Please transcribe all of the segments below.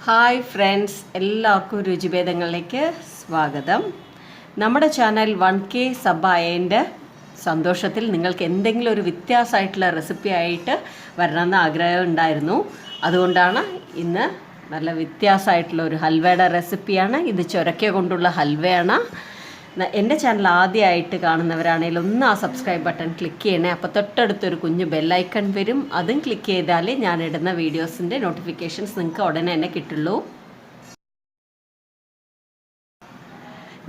Hi friends, എല്ലാവർക്കും രുചിഭേദങ്ങളിലേക്ക് സ്വാഗതം. നമ്മുടെ ചാനൽ 1K സബ്ബായതിൻ്റെ സന്തോഷത്തിൽ നിങ്ങൾക്ക് എന്തെങ്കിലും ഒരു വ്യത്യാസമായിട്ടുള്ള റെസിപ്പി ആയിട്ട് വരണമെന്ന് ആഗ്രഹം ഉണ്ടായിരുന്നു. അതുകൊണ്ടാണ് ഇന്ന് നല്ല വ്യത്യാസമായിട്ടുള്ള ഒരു ഹൽവയുടെ റെസിപ്പിയാണ്. ഇത് ചുരക്ക കൊണ്ടുള്ള ഹൽവയാണ്. എൻ്റെ ചാനൽ ആദ്യമായിട്ട് കാണുന്നവരാണെങ്കിൽ ഒന്ന് ആ സബ്സ്ക്രൈബ് ബട്ടൺ ക്ലിക്ക് ചെയ്യണേ. അപ്പോൾ തൊട്ടടുത്തൊരു കുഞ്ഞ് ബെല്ലൈക്കൺ വരും, അതും ക്ലിക്ക് ചെയ്താൽ ഞാനിടുന്ന വീഡിയോസിൻ്റെ നോട്ടിഫിക്കേഷൻസ് നിങ്ങൾക്ക് ഉടനെ തന്നെ കിട്ടുള്ളൂ.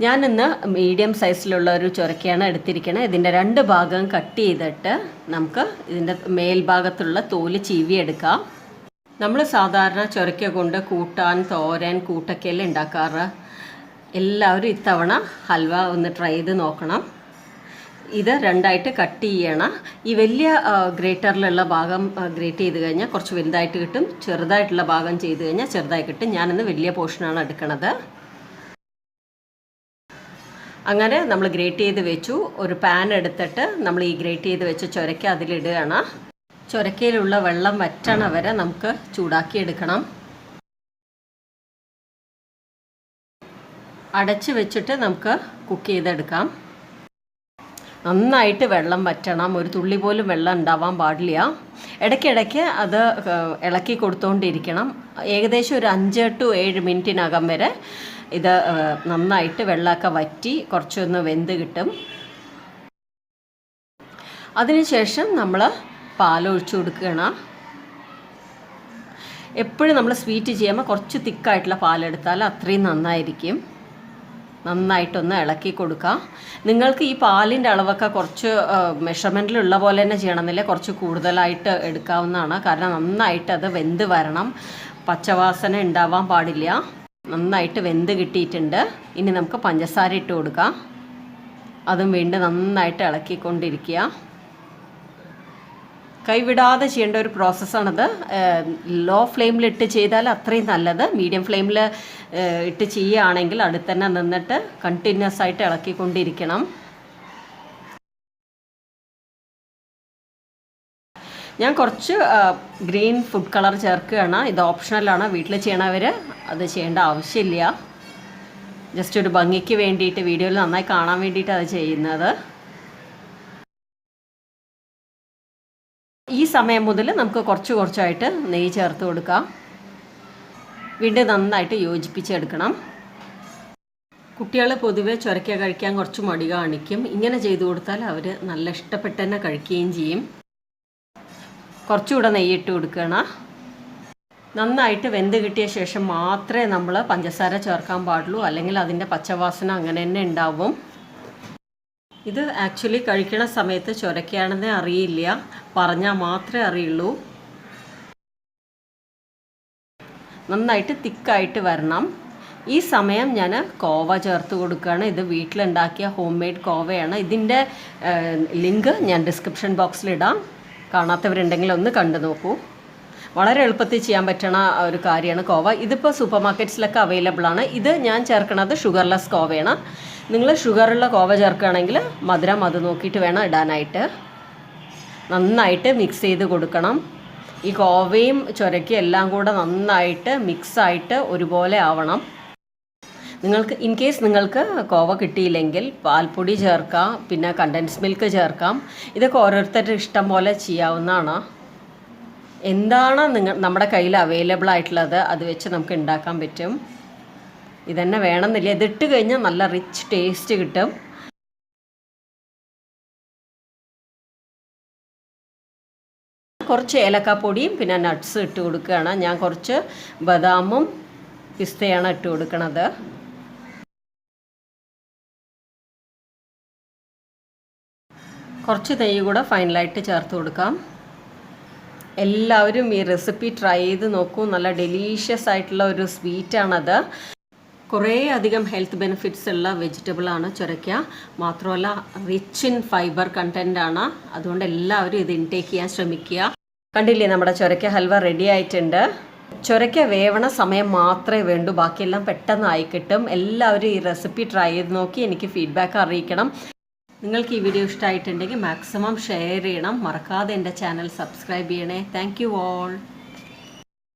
ഞാനിന്ന് മീഡിയം സൈസിലുള്ള ഒരു ചുരക്കയാണ് എടുത്തിരിക്കുന്നത്. ഇതിൻ്റെ 2 ഭാഗം കട്ട് ചെയ്തിട്ട് നമുക്ക് ഇതിൻ്റെ മേൽഭാഗത്തുള്ള തോല് ചീവിയെടുക്കാം. നമ്മൾ സാധാരണ ചുരക്ക കൊണ്ട് കൂട്ടാൻ, തോരൻ, കൂട്ടക്കയെല്ലാം ഉണ്ടാക്കാറ്. എല്ലാവരും ഇത്തവണ ഹൽവ ഒന്ന് ട്രൈ ചെയ്ത് നോക്കണം. ഇത് 2ആയിട്ട് കട്ട് ചെയ്യണം. ഈ വലിയ ഗ്രേറ്ററിലുള്ള ഭാഗം ഗ്രേറ്റ് ചെയ്ത് കഴിഞ്ഞാൽ കുറച്ച് വലുതായിട്ട് കിട്ടും, ചെറുതായിട്ടുള്ള ഭാഗം ചെയ്ത് കഴിഞ്ഞാൽ ചെറുതായി കിട്ടും. ഞാനിന്ന് വലിയ പോർഷനാണ് എടുക്കുന്നത്. അങ്ങനെ നമ്മൾ ഗ്രേറ്റ് ചെയ്ത് വെച്ചു. ഒരു പാൻ എടുത്തിട്ട് നമ്മൾ ഈ ഗ്രേറ്റ് ചെയ്ത് വെച്ച ചുരക്ക അതിലിടുകയാണ്. ചുരക്കയിലുള്ള വെള്ളം വറ്റണ വരെ നമുക്ക് ചൂടാക്കി എടുക്കണം. അടച്ച് വെച്ചിട്ട് നമുക്ക് കുക്ക് ചെയ്തെടുക്കാം. നന്നായിട്ട് വെള്ളം വറ്റണം, ഒരു തുള്ളി പോലും വെള്ളം ഉണ്ടാവാൻ പാടില്ല. ഇടയ്ക്കിടയ്ക്ക് അത് ഇളക്കി കൊടുത്തുകൊണ്ടിരിക്കണം. ഏകദേശം ഒരു 5 to 7 മിനിറ്റിനകം വരെ ഇത് നന്നായിട്ട് വെള്ളമൊക്കെ വറ്റി കുറച്ചൊന്ന് വെന്ത് കിട്ടും. അതിനുശേഷം നമ്മൾ പാലൊഴിച്ചു കൊടുക്കുകയാണ്. എപ്പോഴും നമ്മൾ സ്വീറ്റ് ചെയ്യുമ്പോൾ കുറച്ച് തിക്കായിട്ടുള്ള പാലെടുത്താൽ അത്രയും നന്നായിരിക്കും. നന്നായിട്ടൊന്ന് ഇളക്കി കൊടുക്കാം. നിങ്ങൾക്ക് ഈ പാലിൻ്റെ അളവൊക്കെ കുറച്ച് മെഷർമെൻറ്റിലുള്ള പോലെ തന്നെ ചെയ്യണമെന്നില്ല, കുറച്ച് കൂടുതലായിട്ട് എടുക്കാവുന്നതാണ്. കാരണം നന്നായിട്ട് അത് വെന്ത് വരണം, പച്ചവാസന ഉണ്ടാവാൻ പാടില്ല. നന്നായിട്ട് വെന്ത് കിട്ടിയിട്ടുണ്ട്. ഇനി നമുക്ക് പഞ്ചസാര ഇട്ട് കൊടുക്കാം. അതും വീണ്ടും നന്നായിട്ട് ഇളക്കിക്കൊണ്ടിരിക്കുക. കൈവിടാതെ ചെയ്യേണ്ട ഒരു പ്രോസസ്സാണത്. ലോ ഫ്ലെയിമിലിട്ട് ചെയ്താൽ അത്രയും നല്ലത്. മീഡിയം ഫ്ലെയിമിൽ ഇട്ട് ചെയ്യുകയാണെങ്കിൽ അടുത്ത് തന്നെ നിന്നിട്ട് കണ്ടിന്യൂസ് ആയിട്ട് ഇളക്കിക്കൊണ്ടിരിക്കണം. ഞാൻ കുറച്ച് ഗ്രീൻ ഫുഡ് കളർ ചേർക്കുകയാണ്. ഇത് ഓപ്ഷണലാണ്, വീട്ടിൽ ചെയ്യണവർ അത് ചെയ്യേണ്ട ആവശ്യമില്ല. ജസ്റ്റ് ഒരു ഭംഗിക്ക് വേണ്ടിയിട്ട്, വീഡിയോയിൽ നന്നായി കാണാൻ വേണ്ടിയിട്ട് അത് ചെയ്യുന്നത്. ഈ സമയം മുതൽ നമുക്ക് കുറച്ചായിട്ട് നെയ്യ് ചേർത്ത് കൊടുക്കാം. വീണ്ടും നന്നായിട്ട് യോജിപ്പിച്ചെടുക്കണം. കുട്ടികൾ പൊതുവെ ചുരക്ക കഴിക്കാൻ കുറച്ച് മടി കാണിക്കും. ഇങ്ങനെ ചെയ്തു കൊടുത്താൽ അവർ നല്ല ഇഷ്ടപ്പെട്ട് തന്നെ കഴിക്കുകയും ചെയ്യും. കുറച്ചുകൂടെ നെയ്യിട്ട് കൊടുക്കണം. നന്നായിട്ട് വെന്ത് കിട്ടിയ ശേഷം മാത്രമേ നമ്മൾ പഞ്ചസാര ചേർക്കാൻ പാടുള്ളൂ, അല്ലെങ്കിൽ അതിൻ്റെ പച്ചവാസന അങ്ങനെ തന്നെ ഉണ്ടാവും. ഇത് ആക്ച്വലി കഴിക്കണ സമയത്ത് ചുരക്കയാണെന്നേ അറിയില്ല, പറഞ്ഞാൽ മാത്രമേ അറിയുള്ളൂ. നന്നായിട്ട് തിക്കായിട്ട് വരണം. ഈ സമയം ഞാൻ കോവ ചേർത്ത് കൊടുക്കുകയാണ്. ഇത് വീട്ടിലുണ്ടാക്കിയ ഹോം മെയ്ഡ് കോവയാണ്. ഇതിൻ്റെ ലിങ്ക് ഞാൻ ഡിസ്ക്രിപ്ഷൻ ബോക്സിലിടാം. കാണാത്തവരുണ്ടെങ്കിൽ ഒന്ന് കണ്ടു നോക്കൂ. വളരെ എളുപ്പത്തിൽ ചെയ്യാൻ പറ്റണ ഒരു കാര്യമാണ് കോവ. ഇതിപ്പോൾ സൂപ്പർ മാർക്കറ്റ്സിലൊക്കെ അവൈലബിൾ ആണ്. ഇത് ഞാൻ ചേർക്കുന്നത് ഷുഗർലെസ് കോവയാണ്. നിങ്ങൾ ഷുഗറുള്ള കോവ ചേർക്കുകയാണെങ്കിൽ മധുരം അത് നോക്കിയിട്ട് വേണം ഇടാനായിട്ട്. നന്നായിട്ട് മിക്സ് ചെയ്ത് കൊടുക്കണം. ഈ കോവയും ചുരക്കയും എല്ലാം കൂടെ നന്നായിട്ട് മിക്സായിട്ട് ഒരുപോലെ ആവണം. നിങ്ങൾക്ക് ഇൻ കേസ് നിങ്ങൾക്ക് കോവ കിട്ടിയില്ലെങ്കിൽ പാൽപ്പൊടി ചേർക്കാം, പിന്നെ കണ്ടൻസ് മിൽക്ക് ചേർക്കാം. ഇതൊക്കെ ഓരോരുത്തരുടെ ഇഷ്ടം പോലെ ചെയ്യാവുന്നതാണ്. എന്താണ് നമ്മുടെ കയ്യിൽ അവൈലബിൾ ആയിട്ടുള്ളത് അത് വെച്ച് നമുക്ക് ഉണ്ടാക്കാൻ പറ്റും. ഇതന്നെ വേണമെന്നില്ല. ഇതിട്ട് കഴിഞ്ഞാൽ നല്ല റിച്ച് ടേസ്റ്റ് കിട്ടും. കുറച്ച് ഏലക്കാപ്പൊടിയും പിന്നെ നട്ട്സ് ഇട്ട് കൊടുക്കുകയാണ്. ഞാൻ കുറച്ച് ബദാമും പിസ്തയാണ് ഇട്ട് കൊടുക്കുന്നത്. കുറച്ച് നെയ്യ് കൂടെ ഫൈനലായിട്ട് ചേർത്ത് കൊടുക്കാം. എല്ലാവരും ഈ റെസിപ്പി ട്രൈ ചെയ്ത് നോക്കൂ. നല്ല ഡെലീഷ്യസ് ആയിട്ടുള്ള ഒരു സ്വീറ്റാണത്. കുറേ അധികം ഹെൽത്ത് ബെനിഫിറ്റ്സ് ഉള്ള വെജിറ്റബിളാണ് ചുരക്ക. മാത്രമല്ല റിച്ച് ഇൻ ഫൈബർ കണ്ടൻ്റാണ്. അതുകൊണ്ട് എല്ലാവരും ഇത് ഇൻടേക്ക് ചെയ്യാൻ ശ്രമിക്കുക. കണ്ടില്ലേ, നമ്മുടെ ചുരക്ക ഹൽവ റെഡി ആയിട്ടുണ്ട്. ചുരക്ക വേവണ സമയം മാത്രമേ വേണ്ടൂ, ബാക്കിയെല്ലാം പെട്ടെന്ന് ആയി കിട്ടും. എല്ലാവരും ഈ റെസിപ്പി ട്രൈ ചെയ്ത് നോക്കി എനിക്ക് ഫീഡ്ബാക്ക് അറിയിക്കണം. നിങ്ങൾക്ക് ഈ വീഡിയോ ഇഷ്ടമായിട്ടുണ്ടെങ്കിൽ മാക്സിമം ഷെയർ ചെയ്യണം. മറക്കാതെ എൻ്റെ ചാനൽ സബ്സ്ക്രൈബ് ചെയ്യണേ. Thank you all.